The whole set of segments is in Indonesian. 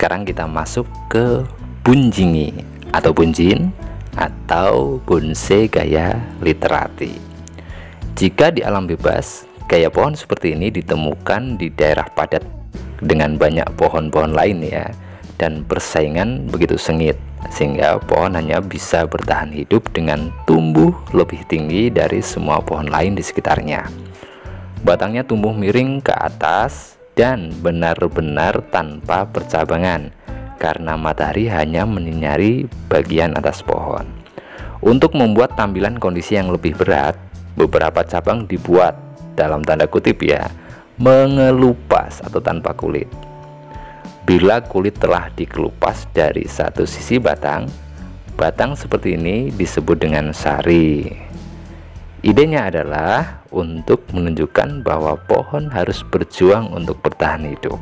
Sekarang kita masuk ke bunjingi atau bunjin atau bonsai gaya literati. Jika di alam bebas, gaya pohon seperti ini ditemukan di daerah padat dengan banyak pohon-pohon lain ya, dan persaingan begitu sengit sehingga pohon hanya bisa bertahan hidup dengan tumbuh lebih tinggi dari semua pohon lain di sekitarnya. Batangnya tumbuh miring ke atas dan benar-benar tanpa percabangan karena matahari hanya menyinari bagian atas pohon. Untuk membuat tampilan kondisi yang lebih berat, beberapa cabang dibuat dalam tanda kutip ya, mengelupas atau tanpa kulit. Bila kulit telah dikelupas dari satu sisi batang, batang seperti ini disebut dengan sari. Idenya adalah untuk menunjukkan bahwa pohon harus berjuang untuk bertahan hidup.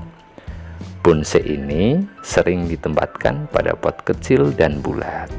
Bonsai ini sering ditempatkan pada pot kecil dan bulat.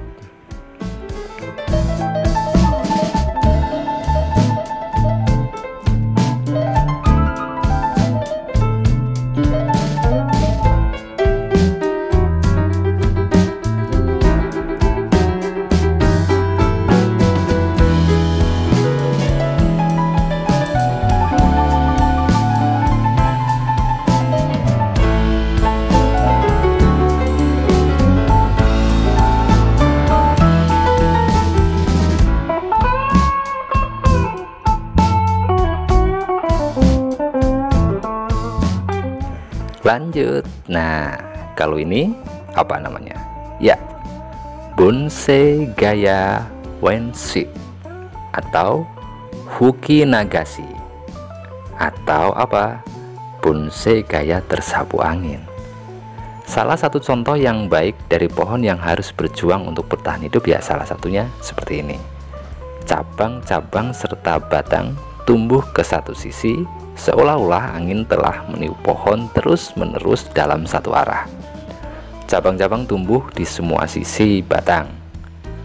Lanjut, nah kalau ini apa namanya? Ya, bonsai gaya Wenshi atau Fukinagashi, atau apa? Bonsai gaya tersapu angin. Salah satu contoh yang baik dari pohon yang harus berjuang untuk bertahan hidup ya salah satunya seperti ini. Cabang-cabang serta batang tumbuh ke satu sisi, seolah-olah angin telah meniup pohon terus-menerus dalam satu arah. Cabang-cabang tumbuh di semua sisi batang,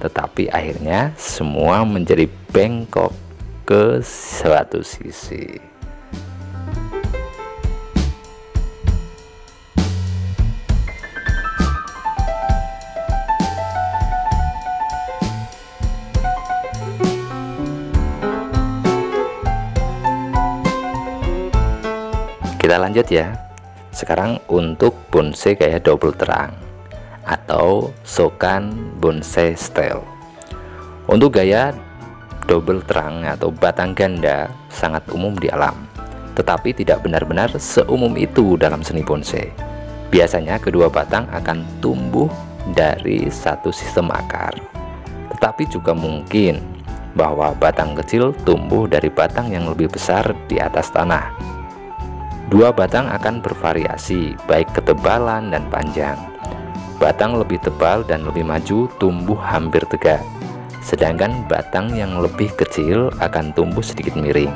tetapi akhirnya semua menjadi bengkok ke suatu sisi. Kita lanjut ya. Sekarang untuk bonsai gaya double terang atau Shokan bonsai style. Untuk gaya double terang atau batang ganda sangat umum di alam, tetapi tidak benar-benar seumum itu dalam seni bonsai. Biasanya kedua batang akan tumbuh dari satu sistem akar, tetapi juga mungkin bahwa batang kecil tumbuh dari batang yang lebih besar di atas tanah. Dua batang akan bervariasi baik ketebalan dan panjang. Batang lebih tebal dan lebih maju tumbuh hampir tegak, sedangkan batang yang lebih kecil akan tumbuh sedikit miring.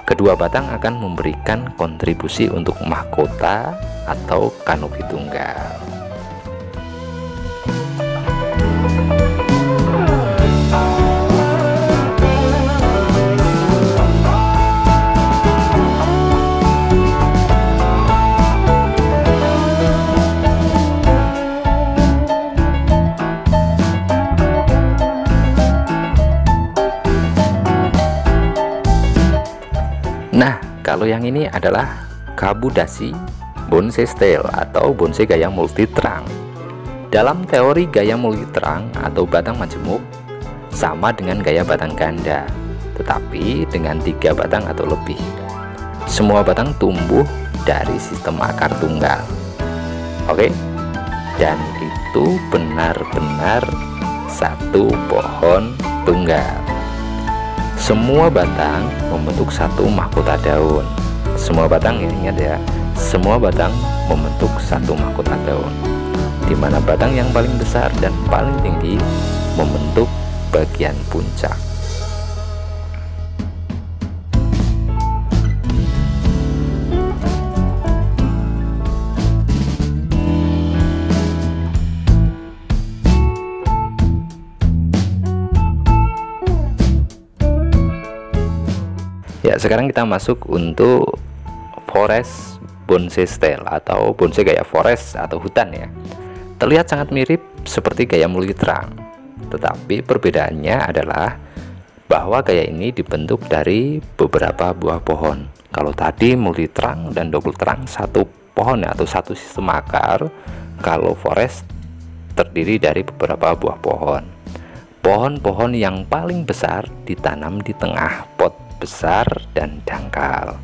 Kedua batang akan memberikan kontribusi untuk mahkota atau kanopi tunggal. Nah, kalau yang ini adalah Kabudashi bonsai style atau bonsai gaya multi terang. Dalam teori gaya multi terang atau batang majemuk sama dengan gaya batang ganda, tetapi dengan 3 batang atau lebih. Semua batang tumbuh dari sistem akar tunggal. Oke? Dan itu benar-benar satu pohon tunggal. Semua batang membentuk satu mahkota daun. Semua batang, ingat ya, semua batang membentuk satu mahkota daun, di mana batang yang paling besar dan paling tinggi membentuk bagian puncak. Ya, sekarang kita masuk untuk forest bonsai style atau bonsai gaya forest atau hutan ya. Terlihat sangat mirip seperti gaya muliterang, tetapi perbedaannya adalah bahwa gaya ini dibentuk dari beberapa buah pohon. Kalau tadi muliterang dan double terang satu pohon atau satu sistem akar, kalau forest terdiri dari beberapa buah pohon. Pohon-pohon yang paling besar ditanam di tengah pot besar dan dangkal.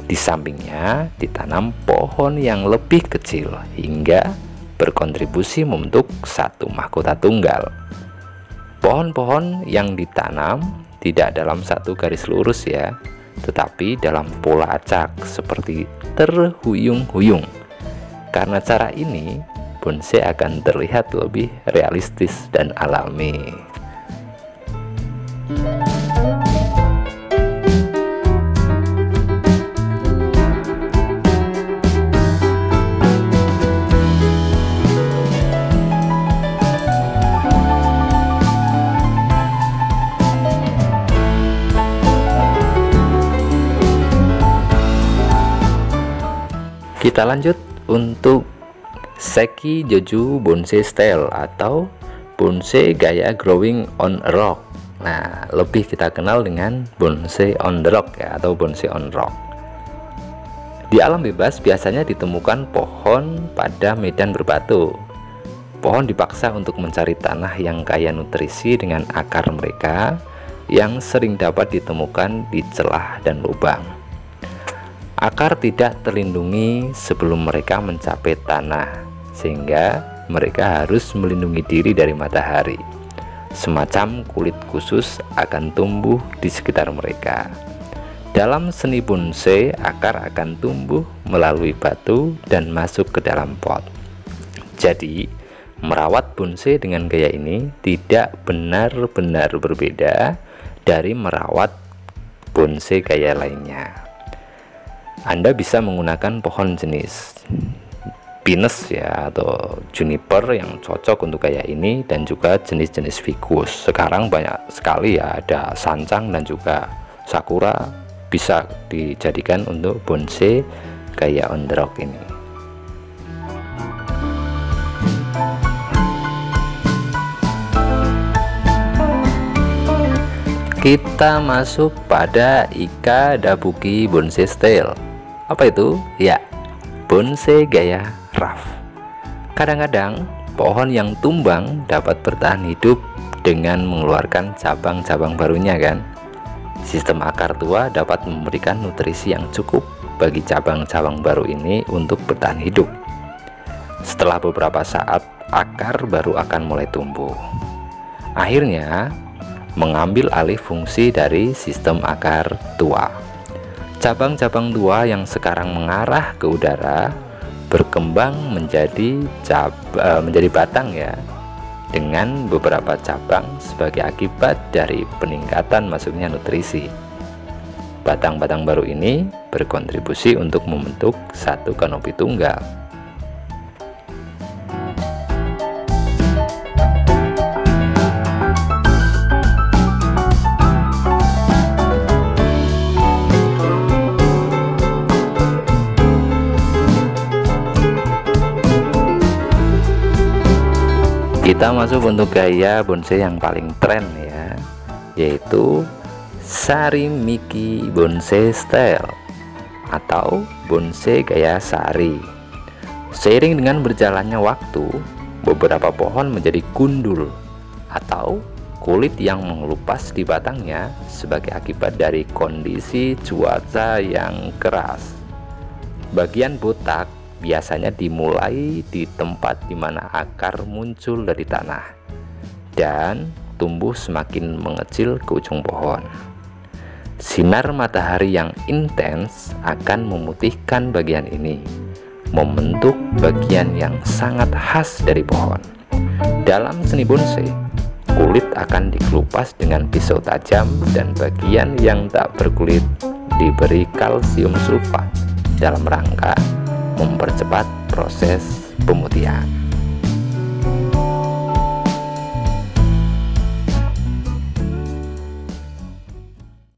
Di sampingnya ditanam pohon yang lebih kecil hingga berkontribusi membentuk satu mahkota tunggal. Pohon-pohon yang ditanam tidak dalam satu garis lurus ya, tetapi dalam pola acak seperti terhuyung-huyung. Karena cara ini, bonsai akan terlihat lebih realistis dan alami. Kita lanjut untuk Seki Joju Bonsai Style atau bonsai gaya growing on a rock. Nah, lebih kita kenal dengan bonsai on the rock ya, atau bonsai on rock. Di alam bebas biasanya ditemukan pohon pada medan berbatu. Pohon dipaksa untuk mencari tanah yang kaya nutrisi dengan akar mereka yang sering dapat ditemukan di celah dan lubang. Akar tidak terlindungi sebelum mereka mencapai tanah, sehingga mereka harus melindungi diri dari matahari. Semacam kulit khusus akan tumbuh di sekitar mereka. Dalam seni bonsai, akar akan tumbuh melalui batu dan masuk ke dalam pot. Jadi, merawat bonsai dengan gaya ini tidak benar-benar berbeda dari merawat bonsai gaya lainnya. Anda bisa menggunakan pohon jenis pinus ya atau juniper yang cocok untuk gaya ini, dan juga jenis-jenis ficus. Sekarang banyak sekali ya, ada sancang dan juga sakura bisa dijadikan untuk bonsai gaya on the rock ini. Kita masuk pada Ika Dabuki Bonsai Style. Apa itu? Ya, bonsai gaya rough. Kadang-kadang pohon yang tumbang dapat bertahan hidup dengan mengeluarkan cabang-cabang barunya kan. Sistem akar tua dapat memberikan nutrisi yang cukup bagi cabang-cabang baru ini untuk bertahan hidup. Setelah beberapa saat, akar baru akan mulai tumbuh. Akhirnya mengambil alih fungsi dari sistem akar tua. Cabang-cabang tua yang sekarang mengarah ke udara berkembang menjadi batang ya, dengan beberapa cabang sebagai akibat dari peningkatan masuknya nutrisi. Batang-batang baru ini berkontribusi untuk membentuk satu kanopi tunggal. Kita masuk untuk gaya bonsai yang paling tren ya, yaitu Sarimiki Bonsai Style atau bonsai gaya sari. Seiring dengan berjalannya waktu, beberapa pohon menjadi gundul atau kulit yang mengelupas di batangnya sebagai akibat dari kondisi cuaca yang keras. Bagian botak biasanya dimulai di tempat di mana akar muncul dari tanah dan tumbuh semakin mengecil ke ujung pohon. Sinar matahari yang intens akan memutihkan bagian ini, membentuk bagian yang sangat khas dari pohon. Dalam seni bonsai, kulit akan dikelupas dengan pisau tajam dan bagian yang tak berkulit diberi kalsium sulfat dalam rangka mempercepat proses pemutihan.